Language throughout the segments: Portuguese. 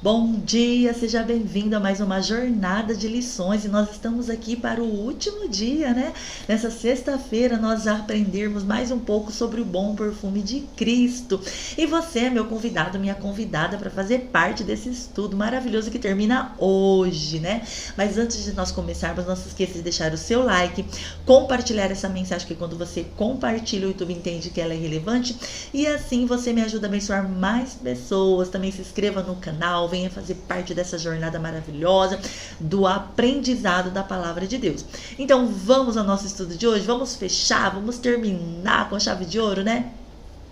Bom dia, seja bem-vindo a mais uma jornada de lições e nós estamos aqui para o último dia, né? Nessa sexta-feira nós aprendermos mais um pouco sobre o bom perfume de Cristo. E você é meu convidado, minha convidada para fazer parte desse estudo maravilhoso que termina hoje, né? Mas antes de nós começarmos, não se esqueça de deixar o seu like, compartilhar essa mensagem, que quando você compartilha, o YouTube entende que ela é relevante e assim você me ajuda a abençoar mais pessoas. Também se inscreva no canal, venha fazer parte dessa jornada maravilhosa do aprendizado da palavra de Deus. Então vamos ao nosso estudo de hoje, vamos fechar, vamos terminar com chave de ouro, né?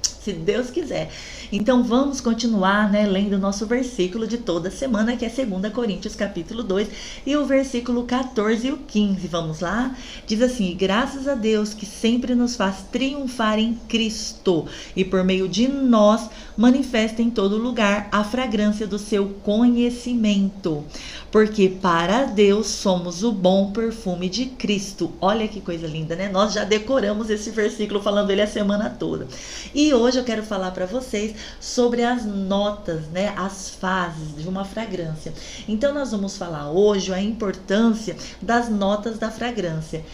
Se Deus quiser. Então vamos continuar, né, lendo o nosso versículo de toda semana, que é 2 Coríntios capítulo 2 e o versículo 14 e o 15. Vamos lá? Diz assim: graças a Deus que sempre nos faz triunfar em Cristo e por meio de nós manifesta em todo lugar a fragrância do seu conhecimento. Porque para Deus somos o bom perfume de Cristo. Olha que coisa linda, né? Nós já decoramos esse versículo falando ele a semana toda. E hoje eu quero falar para vocês sobre as notas, né? As fases de uma fragrância. Então nós vamos falar hoje a importância das notas da fragrância.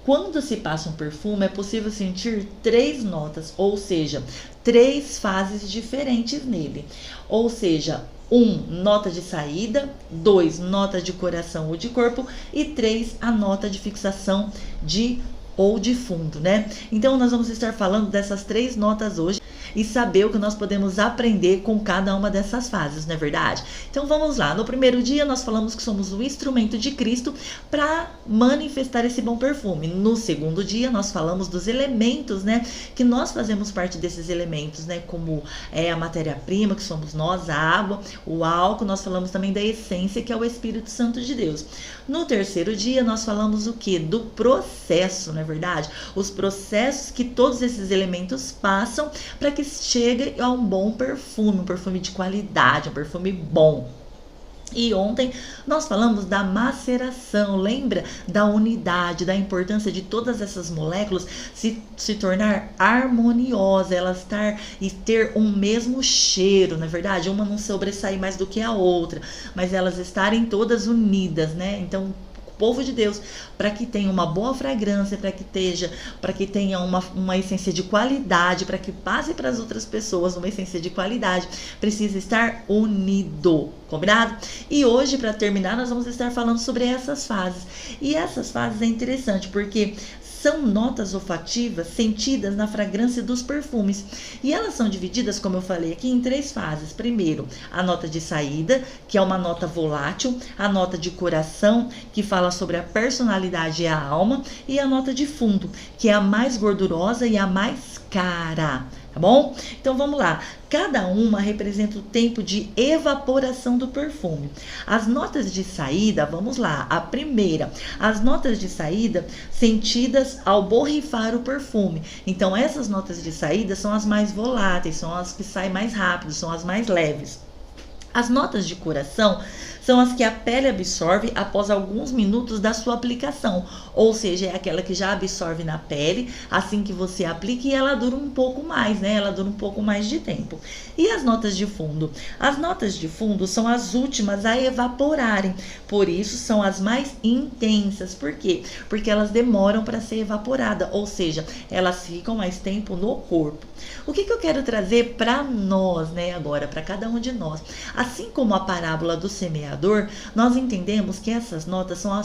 Quando se passa um perfume, é possível sentir 3 notas, ou seja, 3 fases diferentes nele. Ou seja, 1, nota de saída, 2, nota de coração ou de corpo e 3, a nota de fixação ou de fundo, né? Então nós vamos estar falando dessas 3 notas hoje e saber o que nós podemos aprender com cada uma dessas fases, não é verdade? Então vamos lá. No primeiro dia nós falamos que somos o instrumento de Cristo para manifestar esse bom perfume. No segundo dia nós falamos dos elementos, né? Que nós fazemos parte desses elementos, né? Como a matéria-prima, que somos nós, a água, o álcool. Nós falamos também da essência, que é o Espírito Santo de Deus. No terceiro dia nós falamos o quê? Do processo, não é verdade? Os processos que todos esses elementos passam para que chegue a um bom perfume, um perfume de qualidade, um perfume bom. E ontem nós falamos da maceração, lembra? Da unidade, da importância de todas essas moléculas se tornar harmoniosa, elas estar e ter um mesmo cheiro, não é verdade? Uma não sobressair mais do que a outra, mas elas estarem todas unidas, né? Então, povo de Deus, para que tenha uma boa fragrância, para que tenha uma essência de qualidade, para que passe para as outras pessoas uma essência de qualidade, precisa estar unido, combinado? E hoje, para terminar, nós vamos estar falando sobre essas fases. E essas fases é interessante porque são notas olfativas sentidas na fragrância dos perfumes. E elas são divididas, como eu falei aqui, em 3 fases. Primeiro, a nota de saída, que é uma nota volátil, a nota de coração, que fala sobre a personalidade e a alma, e a nota de fundo, que é a mais gordurosa e a mais cara. Tá bom? Então vamos lá. Cada uma representa o tempo de evaporação do perfume. As notas de saída, vamos lá. A primeira, as notas de saída sentidas ao borrifar o perfume. Então essas notas de saída são as mais voláteis, são as que saem mais rápido, são as mais leves. As notas de coração são as que a pele absorve após alguns minutos da sua aplicação, ou seja, é aquela que já absorve na pele assim que você aplica e ela dura um pouco mais, né? Ela dura um pouco mais de tempo. E as notas de fundo? As notas de fundo são as últimas a evaporarem, por isso são as mais intensas. Por quê? Porque elas demoram para ser evaporada, ou seja, elas ficam mais tempo no corpo. O que eu quero trazer para nós, né, agora, para cada um de nós? Assim como a parábola do semeador, nós entendemos que essas notas são a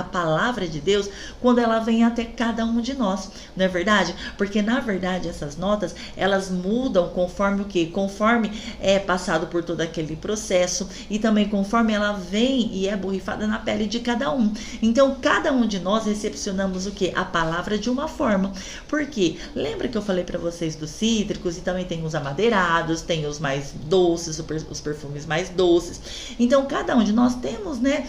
palavra de Deus, quando ela vem até cada um de nós, não é verdade? Porque na verdade essas notas, elas mudam conforme o quê? Conforme é passado por todo aquele processo e também conforme ela vem e é borrifada na pele de cada um. Então cada um de nós recepcionamos o quê? A palavra de uma forma. Por quê? Lembra que eu falei para vocês dos cítricos e também tem os amadeirados, tem os mais doces, os perfumes mais doces. Então cada um de nós temos, né,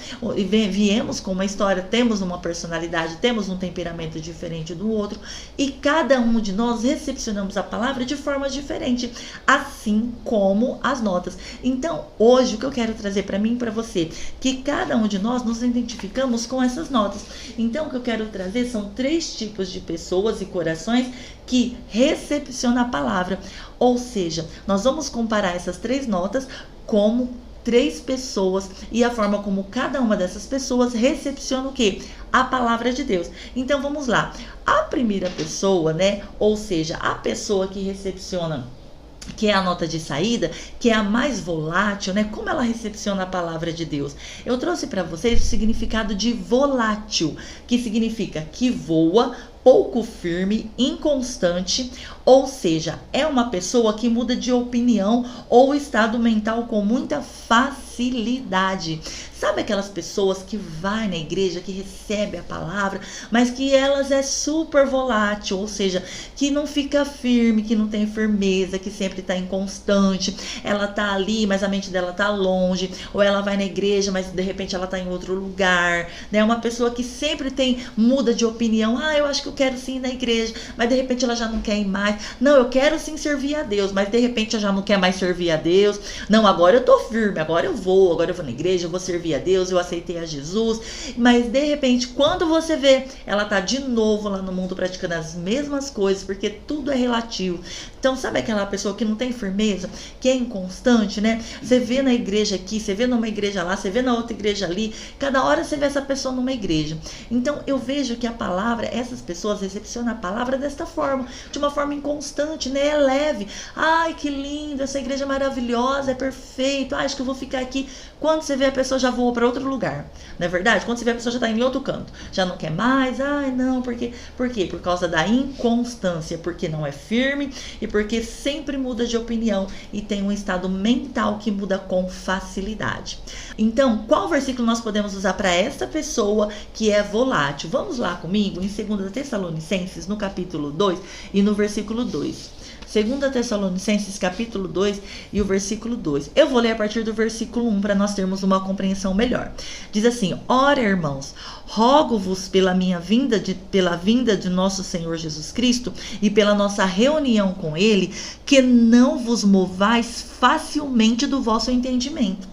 viemos com uma história, temos uma personalidade, temos um temperamento diferente do outro e cada um de nós recepcionamos a palavra de forma diferente, assim como as notas. Então hoje o que eu quero trazer para mim e para você, que cada um de nós nos identificamos com essas notas. Então o que eu quero trazer são 3 tipos de pessoas e corações que recepcionam a palavra, ou seja, nós vamos comparar essas 3 notas como 3 pessoas e a forma como cada uma dessas pessoas recepciona o quê? A palavra de Deus. Então vamos lá. A primeira pessoa, né? Ou seja, a pessoa que recepciona, que é a nota de saída, que é a mais volátil, né? Como ela recepciona a palavra de Deus? Eu trouxe para vocês o significado de volátil, que significa que voa, pouco firme, inconstante, ou seja, é uma pessoa que muda de opinião ou estado mental com muita facilidade. Sabe aquelas pessoas que vai na igreja, que recebe a palavra, mas que elas é super volátil, ou seja, que não fica firme, que não tem firmeza, que sempre está inconstante. Ela tá ali, mas a mente dela tá longe, ou ela vai na igreja, mas de repente ela tá em outro lugar, né? Uma pessoa que sempre muda de opinião. Eu acho que eu quero sim ir na igreja, mas de repente ela já não quer ir mais. Não, eu quero sim servir a Deus, mas de repente ela já não quer mais servir a Deus. Não, agora eu tô firme, agora eu vou na igreja, eu vou servir a Deus, eu aceitei a Jesus. Mas de repente, quando você vê, ela tá de novo lá no mundo praticando as mesmas coisas, porque tudo é relativo. Então, sabe aquela pessoa que não tem firmeza, que é inconstante, né? Você vê na igreja aqui, você vê numa igreja lá, você vê na outra igreja ali, cada hora você vê essa pessoa numa igreja. Então, eu vejo que a palavra, essas pessoas recepcionam a palavra desta forma, de uma forma inconstante, né? É leve. Ai, que lindo, essa igreja é maravilhosa, é perfeito. Acho que eu vou ficar aqui. Quando você vê, a pessoa já voou para outro lugar, não é verdade? Quando você vê, a pessoa já está em outro canto, já não quer mais. Não, por quê? Por causa da inconstância, porque não é firme e porque sempre muda de opinião e tem um estado mental que muda com facilidade. Então, qual versículo nós podemos usar para essa pessoa que é volátil? Vamos lá comigo em 2 Tessalonicenses, no capítulo 2 e no versículo 2. 2 Tessalonicenses, capítulo 2 e o versículo 2. Eu vou ler a partir do versículo 1 para nós termos uma compreensão melhor. Diz assim: Ora, irmãos, rogo-vos pela vinda de nosso Senhor Jesus Cristo e pela nossa reunião com Ele, que não vos movais facilmente do vosso entendimento.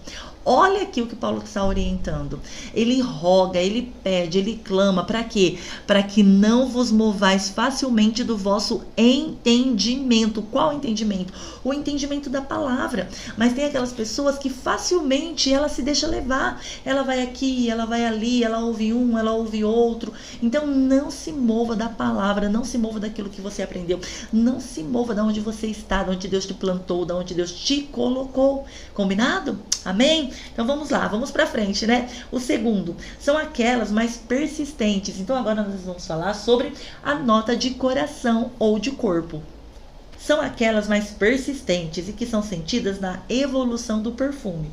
Olha aqui o que Paulo está orientando. Ele roga, ele pede, ele clama. Para quê? Para que não vos movais facilmente do vosso entendimento. Qual entendimento? O entendimento da palavra. Mas tem aquelas pessoas que facilmente ela se deixa levar. Ela vai aqui, ela vai ali, ela ouve um, ela ouve outro. Então não se mova da palavra, não se mova daquilo que você aprendeu. Não se mova de onde você está, de onde Deus te plantou, de onde Deus te colocou. Combinado? Amém? Então vamos lá, vamos para frente, né? O segundo são aquelas mais persistentes. Então agora nós vamos falar sobre a nota de coração ou de corpo. São aquelas mais persistentes e que são sentidas na evolução do perfume.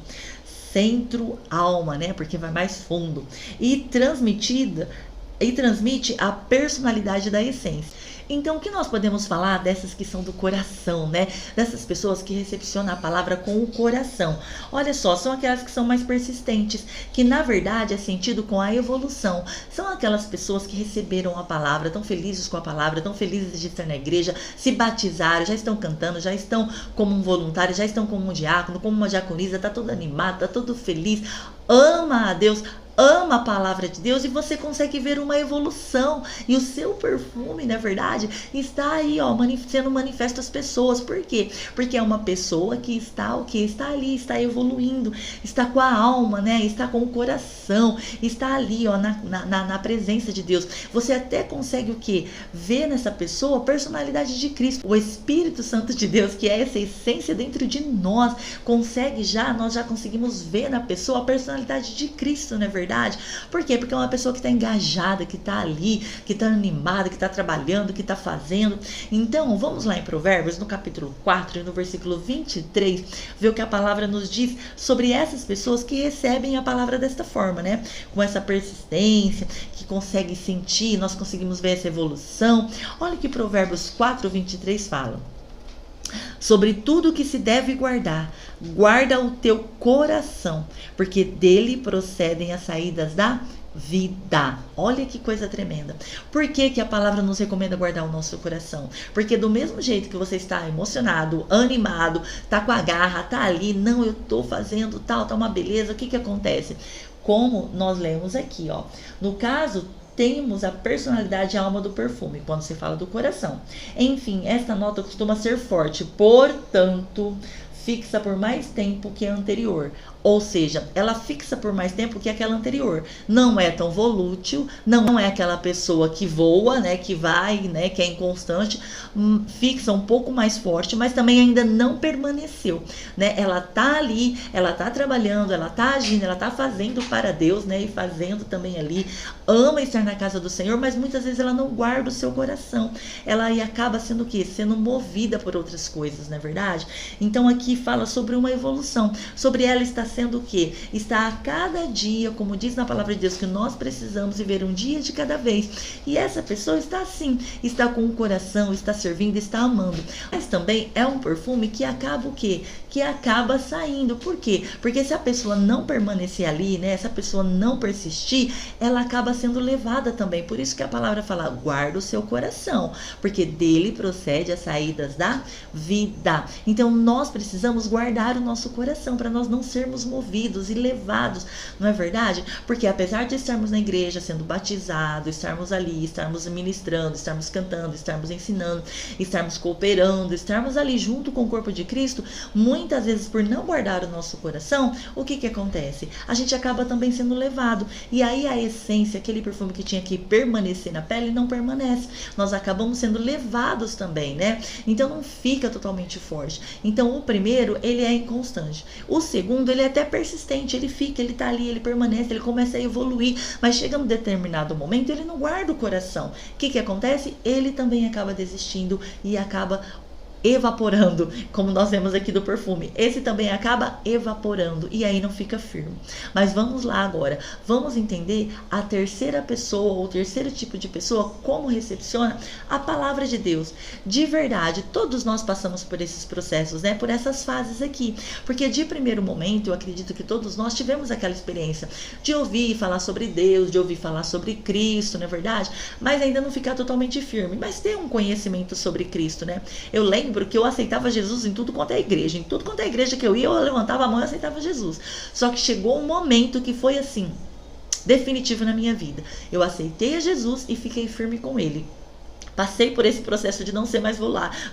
Centro-alma, né? Porque vai mais fundo. E transmite a personalidade da essência. Então, o que nós podemos falar dessas que são do coração, né? Dessas pessoas que recepcionam a palavra com o coração. Olha só, são aquelas que são mais persistentes, que na verdade é sentido com a evolução. São aquelas pessoas que receberam a palavra, estão felizes com a palavra, estão felizes de estar na igreja, se batizaram, já estão cantando, já estão como um voluntário, já estão como um diácono, como uma diaconisa, tá todo animado, tá todo feliz, ama a Deus, ama a palavra de Deus, e você consegue ver uma evolução, e o seu perfume, na verdade, está aí, ó, sendo manifesto às pessoas. Por quê? Porque é uma pessoa que está o quê? Está ali, está evoluindo, está com a alma, né? Está com o coração, está ali, ó, na presença de Deus. Você até consegue o quê? Ver nessa pessoa a personalidade de Cristo, o Espírito Santo de Deus, que é essa essência dentro de nós, nós já conseguimos ver na pessoa a personalidade de Cristo, não é verdade? Por quê? Porque é uma pessoa que está engajada, que está ali, que está animada, que está trabalhando, que está fazendo. Então, vamos lá em Provérbios, no capítulo 4 e no versículo 23, ver o que a palavra nos diz sobre essas pessoas que recebem a palavra desta forma, né? Com essa persistência, que conseguem sentir, nós conseguimos ver essa evolução. Olha o que Provérbios 4, 23 fala. Sobre tudo que se deve guardar, guarda o teu coração, porque dele procedem as saídas da vida. Olha que coisa tremenda. Por que que a palavra nos recomenda guardar o nosso coração? Porque do mesmo jeito que você está emocionado, animado, tá com a garra, tá ali, não, eu tô fazendo tal, tá uma beleza, o que que acontece? Como nós lemos aqui, ó. No caso, temos a personalidade e a alma do perfume, quando se fala do coração. Enfim, esta nota costuma ser forte, portanto, fixa por mais tempo que a anterior. Ou seja, ela fixa por mais tempo que aquela anterior. Não é tão volútil, não é aquela pessoa que voa, né, que vai, né, que é inconstante, fixa um pouco mais forte, mas também ainda não permaneceu, né? Ela tá ali, ela tá trabalhando, ela tá agindo, ela tá fazendo para Deus, né, e fazendo também ali, ama estar na casa do Senhor, mas muitas vezes ela não guarda o seu coração. Ela aí acaba sendo o quê? Sendo movida por outras coisas, não é verdade? Então aqui fala sobre uma evolução, sobre ela estar sendo o quê? Está a cada dia, como diz na palavra de Deus, que nós precisamos viver um dia de cada vez. E essa pessoa está assim, está com o coração, está servindo, está amando. Mas também é um perfume que acaba o quê? Que acaba saindo. Por quê? Porque se a pessoa não permanecer ali, né? Se a pessoa não persistir, ela acaba sendo levada também. Por isso que a palavra fala, guarda o seu coração, porque dele procede as saídas da vida. Então nós precisamos guardar o nosso coração para nós não sermos movidos e levados, não é verdade? Porque apesar de estarmos na igreja sendo batizados, estarmos ali, estarmos ministrando, estarmos cantando, estarmos ensinando, estarmos cooperando, estarmos ali junto com o corpo de Cristo, muitas vezes por não guardar o nosso coração, o que acontece? A gente acaba também sendo levado, e aí a essência, aquele perfume que tinha que permanecer na pele, não permanece. Nós acabamos sendo levados também, né? Então não fica totalmente forte. Então o primeiro, ele é inconstante. O segundo, ele é até persistente, ele fica, ele tá ali, ele permanece, ele começa a evoluir, mas chega num determinado momento, ele não guarda o coração. O que acontece? Ele também acaba desistindo e acaba evaporando, como nós vemos aqui do perfume. Esse também acaba evaporando e aí não fica firme. Mas vamos lá agora, vamos entender a terceira pessoa, ou o terceiro tipo de pessoa, como recepciona a palavra de Deus. De verdade, todos nós passamos por esses processos, né? Por essas fases aqui. Porque de primeiro momento, eu acredito que todos nós tivemos aquela experiência de ouvir falar sobre Deus, de ouvir falar sobre Cristo, não é verdade? Mas ainda não ficar totalmente firme, mas ter um conhecimento sobre Cristo, né? Eu lembro que eu aceitava Jesus em tudo quanto é igreja. Em tudo quanto é igreja que eu ia, eu levantava a mão e aceitava Jesus. Só que chegou um momento que foi assim, definitivo na minha vida. Eu aceitei a Jesus e fiquei firme com ele. Passei por esse processo de não ser mais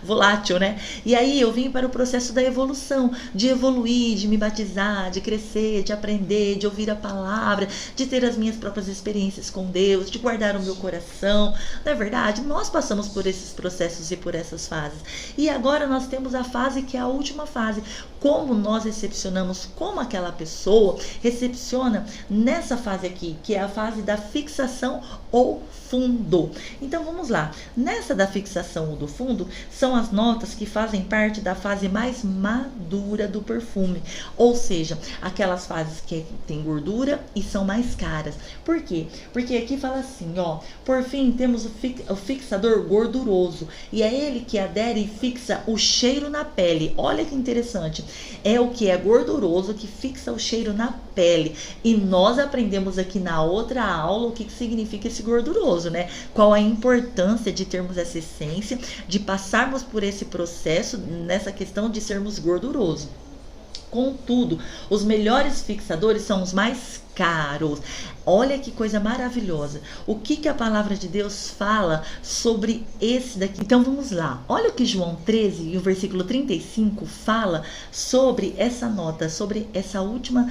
volátil, né? E aí eu vim para o processo da evolução, de evoluir, de me batizar, de crescer, de aprender, de ouvir a palavra, de ter as minhas próprias experiências com Deus, de guardar o meu coração. Não é verdade? Nós passamos por esses processos e por essas fases. E agora nós temos a fase que é a última fase. Como nós recepcionamos, como aquela pessoa recepciona nessa fase aqui, que é a fase da fixação ou fundo. Então vamos lá. Nessa da fixação ou do fundo, são as notas que fazem parte da fase mais madura do perfume. Ou seja, aquelas fases que tem gordura e são mais caras. Por quê? Porque aqui fala assim, ó. Por fim, temos o fixador gorduroso. E é ele que adere e fixa o cheiro na pele. Olha que interessante. É o que é gorduroso que fixa o cheiro na pele. E nós aprendemos aqui na outra aula o que significa esse gorduroso, né? Qual a importância de termos essa essência, de passarmos por esse processo nessa questão de sermos gordurosos. Contudo, os melhores fixadores são os mais caros. Olha que coisa maravilhosa. O que a palavra de Deus fala sobre esse daqui? Então vamos lá. Olha o que João 13 e o versículo 35 fala sobre essa nota, sobre essa última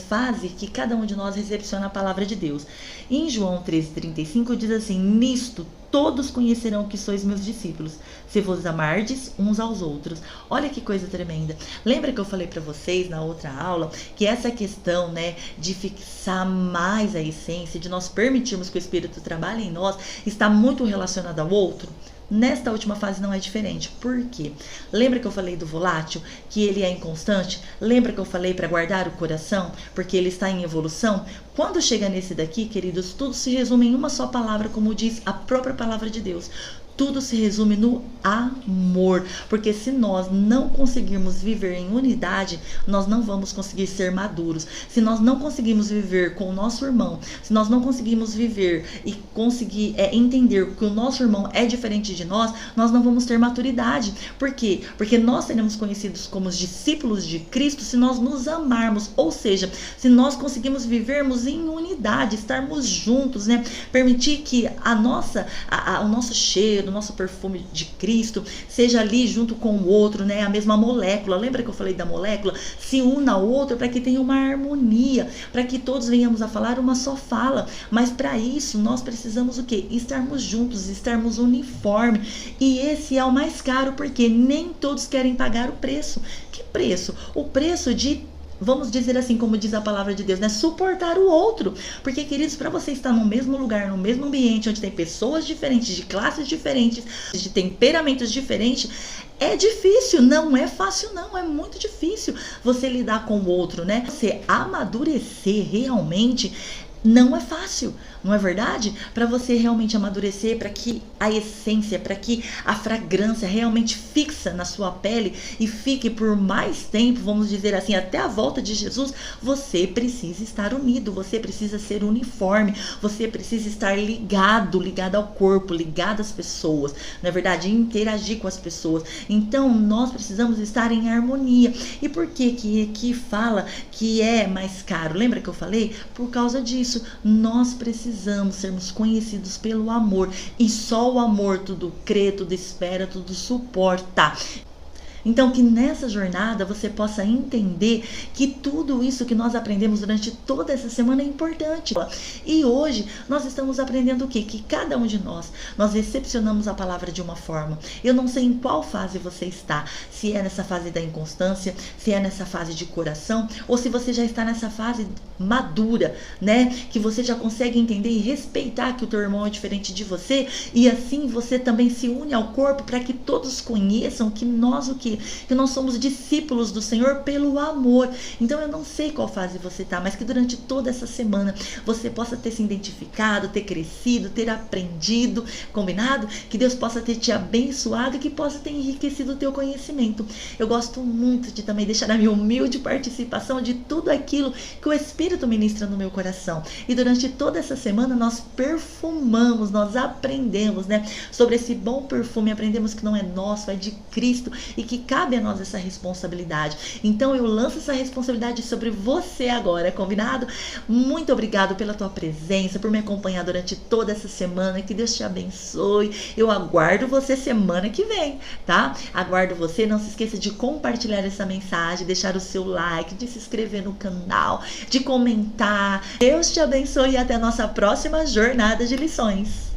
fase que cada um de nós recepciona a palavra de Deus. Em João 13:35 diz assim: nisto todos conhecerão que sois meus discípulos, se vos amardes uns aos outros. Olha que coisa tremenda. Lembra que eu falei para vocês na outra aula que essa questão, né, de fixar mais a essência, de nós permitirmos que o Espírito trabalhe em nós, está muito relacionado ao outro? Nesta última fase não é diferente. Por quê? Lembra que eu falei do volátil? Que ele é inconstante? Lembra que eu falei para guardar o coração? Porque ele está em evolução? Quando chega nesse daqui, queridos, tudo se resume em uma só palavra, como diz a própria palavra de Deus. Tudo se resume no amor, porque se nós não conseguirmos viver em unidade, nós não vamos conseguir ser maduros. Se nós não conseguimos viver com o nosso irmão, se nós não conseguimos viver e conseguir entender que o nosso irmão é diferente de nós não vamos ter maturidade. Por quê? Porque nós seremos conhecidos como os discípulos de Cristo se nós nos amarmos, ou seja, se nós conseguimos vivermos em unidade, estarmos juntos, né? Permitir que o nosso cheiro, do nosso perfume de Cristo, seja ali junto com o outro, né? A mesma molécula. Lembra que eu falei da molécula? Se una ao outro para que tenha uma harmonia, para que todos venhamos a falar uma só fala. Mas para isso nós precisamos o quê? Estarmos juntos, estarmos uniformes. E esse é o mais caro, porque nem todos querem pagar o preço. Que preço? O preço de, vamos dizer assim, como diz a palavra de Deus, né? Suportar o outro. Porque, queridos, para você estar no mesmo lugar, no mesmo ambiente, onde tem pessoas diferentes, de classes diferentes, de temperamentos diferentes, é difícil, não é fácil não, é muito difícil você lidar com o outro, né? Você amadurecer realmente não é fácil, não é verdade? Para você realmente amadurecer, para que a essência, para que a fragrância realmente fixa na sua pele e fique por mais tempo, vamos dizer assim, até a volta de Jesus, você precisa estar unido, você precisa ser uniforme, você precisa estar ligado ao corpo, ligado às pessoas, não é verdade? Interagir com as pessoas. Então, nós precisamos estar em harmonia. E por que fala que é mais caro? Lembra que eu falei? Por causa disso. Nós precisamos sermos conhecidos pelo amor, e só o amor tudo crê, tudo espera, tudo suporta. Então, que nessa jornada você possa entender que tudo isso que nós aprendemos durante toda essa semana é importante. E hoje nós estamos aprendendo o quê? Que cada um de nós recepcionamos a palavra de uma forma. Eu não sei em qual fase você está, se é nessa fase da inconstância, se é nessa fase de coração, ou se você já está nessa fase madura, né? Que você já consegue entender e respeitar que o teu irmão é diferente de você, e assim você também se une ao corpo para que todos conheçam que nós que nós somos discípulos do Senhor pelo amor. Então eu não sei qual fase você está, mas que durante toda essa semana você possa ter se identificado, ter crescido, ter aprendido, combinado? Que Deus possa ter te abençoado e que possa ter enriquecido o teu conhecimento. Eu gosto muito de também deixar a minha humilde participação de tudo aquilo que o Espírito ministra no meu coração. E durante toda essa semana nós perfumamos, nós aprendemos, né, sobre esse bom perfume, aprendemos que não é nosso, é de Cristo, e que cabe a nós essa responsabilidade. Então eu lanço essa responsabilidade sobre você agora, combinado? Muito obrigado pela tua presença, por me acompanhar durante toda essa semana, que Deus te abençoe. Eu aguardo você semana que vem, tá? Aguardo você, não se esqueça de compartilhar essa mensagem, deixar o seu like, de se inscrever no canal, de comentar. Deus te abençoe e até a nossa próxima jornada de lições.